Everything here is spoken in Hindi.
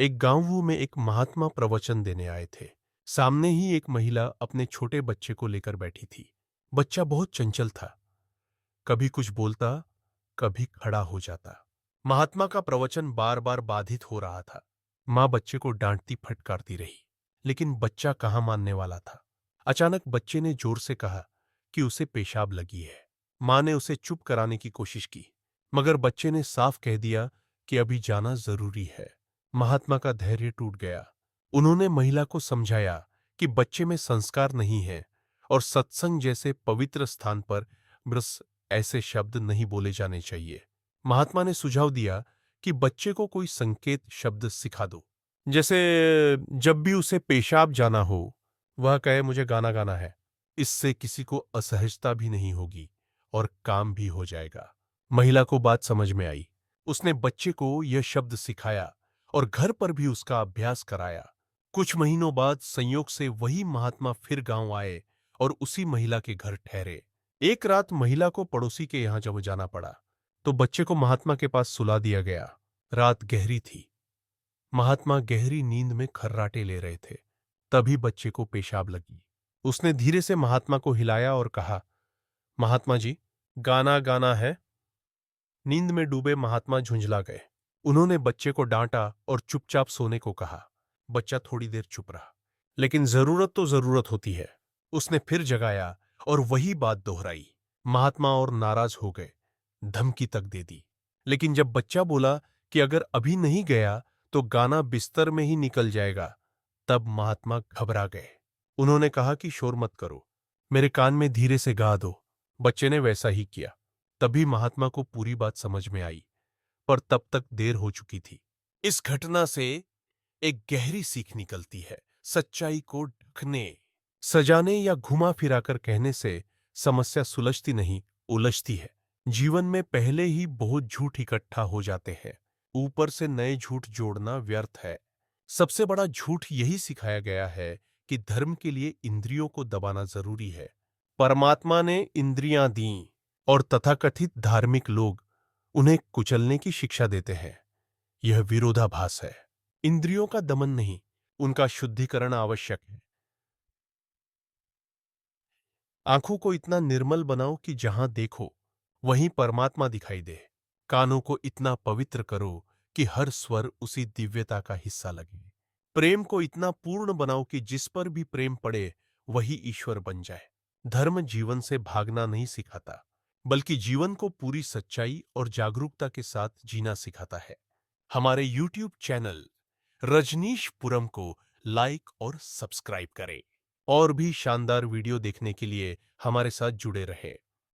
एक गांव में एक महात्मा प्रवचन देने आए थे। सामने ही एक महिला अपने छोटे बच्चे को लेकर बैठी थी। बच्चा बहुत चंचल था, कभी कुछ बोलता, कभी खड़ा हो जाता। महात्मा का प्रवचन बार बार बाधित हो रहा था। माँ बच्चे को डांटती फटकारती रही, लेकिन बच्चा कहाँ मानने वाला था। अचानक बच्चे ने जोर से कहा कि उसे पेशाब लगी है। माँ ने उसे चुप कराने की कोशिश की, मगर बच्चे ने साफ कह दिया कि अभी जाना जरूरी है। महात्मा का धैर्य टूट गया। उन्होंने महिला को समझाया कि बच्चे में संस्कार नहीं है और सत्संग जैसे पवित्र स्थान पर बस ऐसे शब्द नहीं बोले जाने चाहिए। महात्मा ने सुझाव दिया कि बच्चे को कोई संकेत शब्द सिखा दो, जैसे जब भी उसे पेशाब जाना हो वह कहे मुझे गाना गाना है। इससे किसी को असहजता भी नहीं होगी और काम भी हो जाएगा। महिला को बात समझ में आई। उसने बच्चे को यह शब्द सिखाया और घर पर भी उसका अभ्यास कराया। कुछ महीनों बाद संयोग से वही महात्मा फिर गांव आए और उसी महिला के घर ठहरे। एक रात महिला को पड़ोसी के यहां जब जाना पड़ा तो बच्चे को महात्मा के पास सुला दिया गया। रात गहरी थी। महात्मा गहरी नींद में खर्राटे ले रहे थे। तभी बच्चे को पेशाब लगी। उसने धीरे से महात्मा को हिलाया और कहा, महात्मा जी, गाना गाना है। नींद में डूबे महात्मा झुंझला गए। उन्होंने बच्चे को डांटा और चुपचाप सोने को कहा। बच्चा थोड़ी देर चुप रहा, लेकिन जरूरत तो जरूरत होती है। उसने फिर जगाया और वही बात दोहराई। महात्मा और नाराज हो गए, धमकी तक दे दी। लेकिन जब बच्चा बोला कि अगर अभी नहीं गया तो गाना बिस्तर में ही निकल जाएगा, तब महात्मा घबरा गए। उन्होंने कहा कि शोर मत करो, मेरे कान में धीरे से गा दो। बच्चे ने वैसा ही किया। तभी महात्मा को पूरी बात समझ में आई, पर तब तक देर हो चुकी थी। इस घटना से एक गहरी सीख निकलती है। सच्चाई को ढकने, सजाने या घुमा फिराकर कहने से समस्या सुलझती नहीं, उलझती है। जीवन में पहले ही बहुत झूठ इकट्ठा हो जाते हैं, ऊपर से नए झूठ जोड़ना व्यर्थ है। सबसे बड़ा झूठ यही सिखाया गया है कि धर्म के लिए इंद्रियों को दबाना जरूरी है। परमात्मा ने इंद्रियां दी और तथाकथित धार्मिक लोग उन्हें कुचलने की शिक्षा देते हैं। यह विरोधाभास है। इंद्रियों का दमन नहीं, उनका शुद्धिकरण आवश्यक है। आंखों को इतना निर्मल बनाओ कि जहां देखो वहीं परमात्मा दिखाई दे। कानों को इतना पवित्र करो कि हर स्वर उसी दिव्यता का हिस्सा लगे। प्रेम को इतना पूर्ण बनाओ कि जिस पर भी प्रेम पड़े वही ईश्वर बन जाए। धर्म जीवन से भागना नहीं सिखाता, बल्कि जीवन को पूरी सच्चाई और जागरूकता के साथ जीना सिखाता है। हमारे YouTube चैनल रजनीशपुरम को लाइक और सब्सक्राइब करें और भी शानदार वीडियो देखने के लिए हमारे साथ जुड़े रहें।